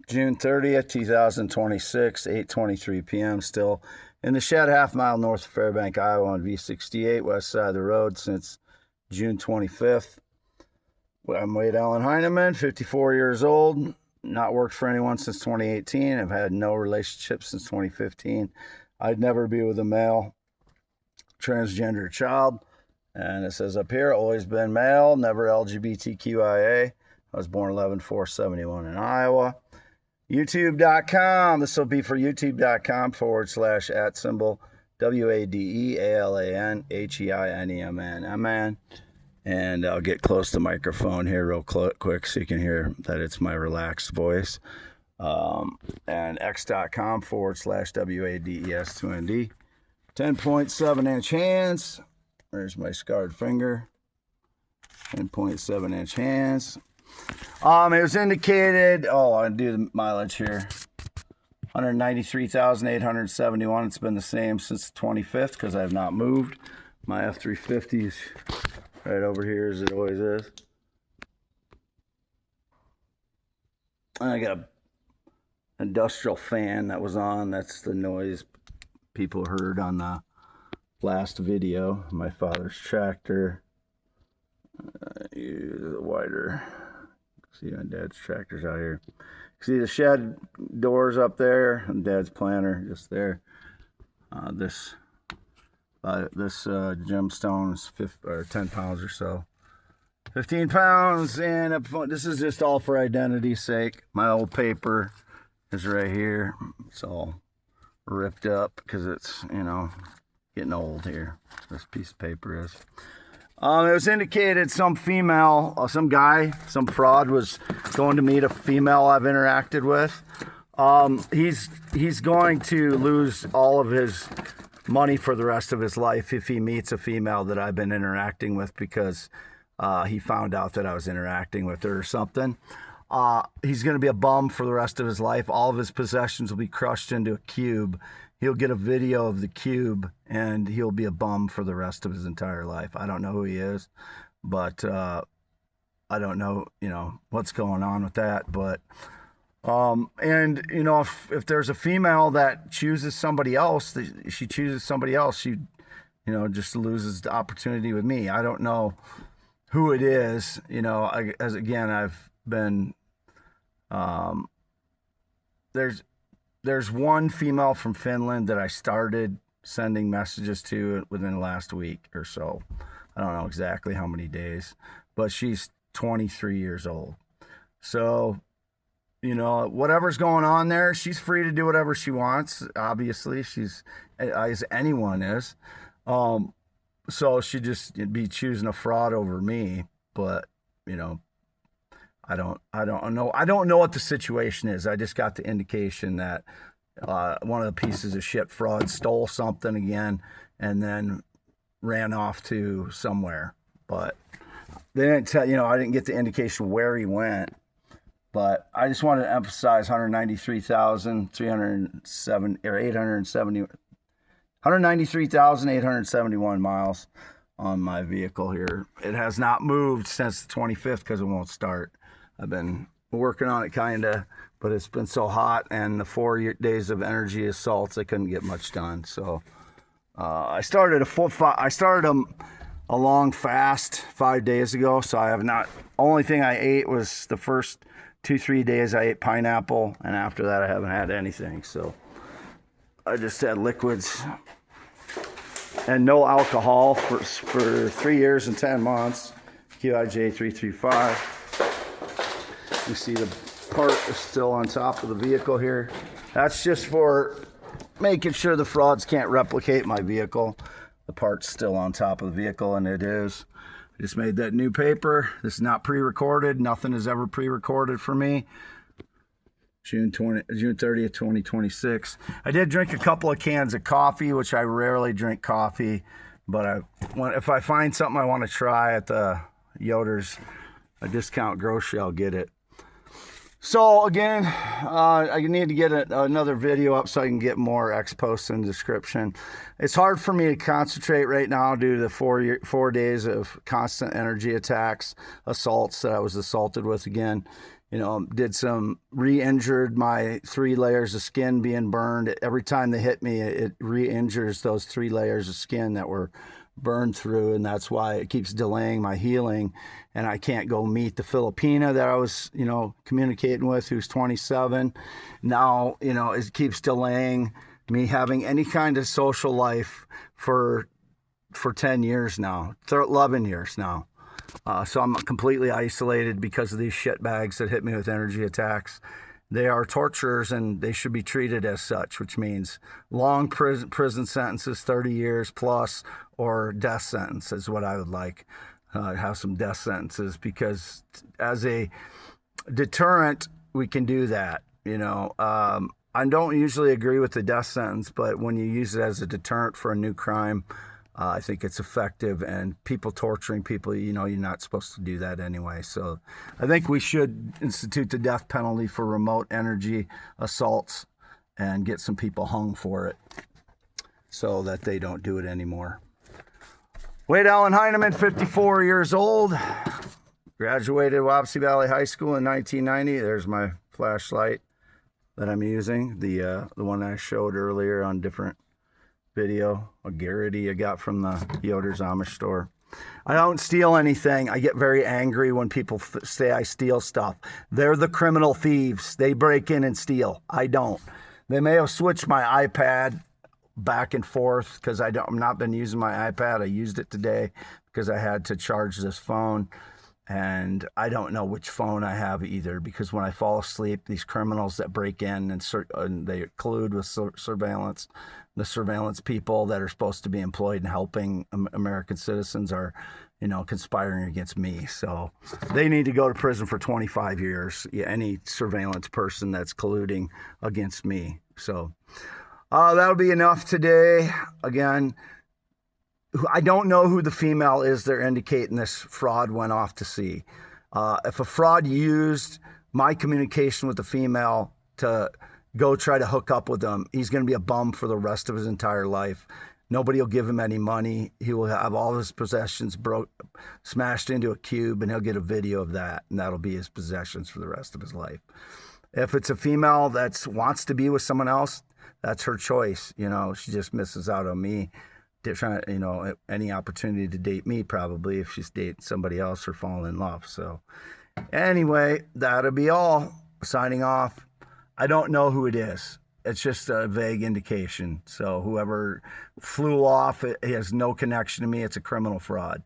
June 30th, 2026, 8:23 p.m. Still in the shed, half-mile north of Fairbank, Iowa, on V68, west side of the road since June 25th. I'm Wade Allen Heineman, 54 years old. Not worked for anyone since 2018. I've had no relationship since 2015. I'd never be with a male transgender child. And it says up here, always been male, never LGBTQIA. I was born 11/4/71 in Iowa. YouTube.com. This will be for youtube.com /@ WADEALANHEINEMN. And I'll get close to the microphone here real quick so you can hear that it's my relaxed voice. And x.com / WADES2ND. 10.7-inch hands. There's my scarred finger. 10.7-inch hands. It was indicated, I'll do the mileage here. 193,871. It's been the same since the 25th because I have not moved. My F-350 is right over here as it always is. And I got an industrial fan that was on. That's the noise people heard on the last video. My father's tractor. Use a wider. See my dad's tractor's out here. See the shed doors up there and dad's planter just there. This gemstone is 10 pounds or so. 15 pounds, and this is just all for identity's sake. My old paper is right here. It's all ripped up because it's, getting old here. This piece of paper is. It was indicated some female, some guy, some fraud was going to meet a female I've interacted with. He's going to lose all of his money for the rest of his life if he meets a female that I've been interacting with because he found out that I was interacting with her or something. He's going to be a bum for the rest of his life. All of his possessions will be crushed into a cube. He'll get a video of the cube, and he'll be a bum for the rest of his entire life. I don't know who he is, but I don't know, what's going on with that. But, if there's a female that chooses somebody else, she chooses somebody else, she, just loses the opportunity with me. I don't know who it is. I've been, there's one female from Finland that I started sending messages to within the last week or so. I don't know exactly how many days, but she's 23 years old. So, whatever's going on there, she's free to do whatever she wants. Obviously, she's, as anyone is. So she'd just be choosing a fraud over me, but, I don't know. I don't know what the situation is. I just got the indication that one of the pieces of shit fraud stole something again and then ran off to somewhere. But they didn't tell, I didn't get the indication where he went. But I just wanted to emphasize 193,871 miles on my vehicle here. It has not moved since the 25th because it won't start. I've been working on it but it's been so hot, and the 4 days of energy assaults, I couldn't get much done. So I started a long fast 5 days ago. So I have not. Only thing I ate was the first 2-3 days I ate pineapple, and after that I haven't had anything. So I just had liquids and no alcohol for 3 years and 10 months. QIJ 335. You see the part is still on top of the vehicle here. That's just for making sure the frauds can't replicate my vehicle. The part's still on top of the vehicle, and it is. I just made that new paper. This is not pre-recorded. Nothing is ever pre-recorded for me. June 30th, 2026. I did drink a couple of cans of coffee, which I rarely drink coffee, but if I find something I want to try at the Yoder's, a discount grocery, I'll get it. So again, I need to get another video up so I can get more posts in the description. It's hard for me to concentrate right now due to the 4 days of constant energy attacks, assaults that I was assaulted with again. did some re-injured my 3 layers of skin being burned. Every time they hit me, it re-injures those 3 layers of skin that were burned through, and that's why it keeps delaying my healing. And I can't go meet the Filipina that I was, communicating with, who's 27. Now, it keeps delaying me having any kind of social life for 10 years now, 11 years now. So I'm completely isolated because of these shitbags that hit me with energy attacks. They are torturers, and they should be treated as such, which means long prison sentences, 30 years plus, or death sentence is what I would like. Have some death sentences, because as a deterrent, we can do that. I don't usually agree with the death sentence, but when you use it as a deterrent for a new crime, I think it's effective. And people torturing people, you're not supposed to do that anyway. So I think we should institute the death penalty for remote energy assaults and get some people hung for it so that they don't do it anymore. Wade Allen Heineman, 54 years old, graduated Wapsie Valley High School in 1990. There's my flashlight that I'm using, the one I showed earlier on different video, a Garrity I got from the Yoder's Amish store. I don't steal anything. I get very angry when people say I steal stuff. They're the criminal thieves. They break in and steal. I don't. They may have switched my iPad back and forth because I've not been using my iPad. I used it today because I had to charge this phone. And I don't know which phone I have either, because when I fall asleep, these criminals that break in and they collude with surveillance, the surveillance people that are supposed to be employed in helping American citizens are, conspiring against me. So they need to go to prison for 25 years. Any surveillance person that's colluding against me. So that'll be enough today. Again, I don't know who the female is they're indicating this fraud went off to see. If a fraud used my communication with the female to go try to hook up with them, he's going to be a bum for the rest of his entire life. Nobody will give him any money. He will have all his possessions smashed into a cube, and he'll get a video of that, and that'll be his possessions for the rest of his life. If it's a female that wants to be with someone else, that's her choice. She just misses out on me. Trying, any opportunity to date me, probably, if she's dating somebody else or falling in love. So anyway, that'll be all. Signing off. I don't know who it is. It's just a vague indication. So whoever flew off, it has no connection to me. It's a criminal fraud.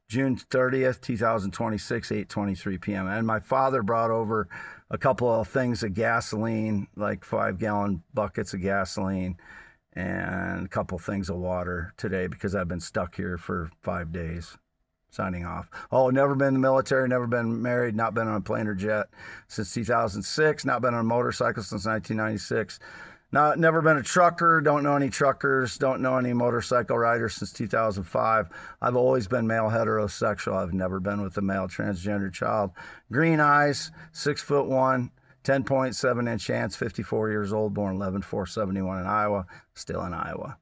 June 30th, 2026, 8:23 p.m. And my father brought over a couple of things of gasoline, like 5-gallon buckets of gasoline, and a couple things of water today, because I've been stuck here for 5 days. Signing off. Oh, never been in the military, never been married, not been on a plane or jet since 2006, not been on a motorcycle since 1996. Never been a trucker, don't know any truckers, don't know any motorcycle riders since 2005. I've always been male heterosexual. I've never been with a male transgender child. Green eyes, 6'1", 10.7 inch hands, 54 years old, born 11/4/71 in Iowa, still in Iowa.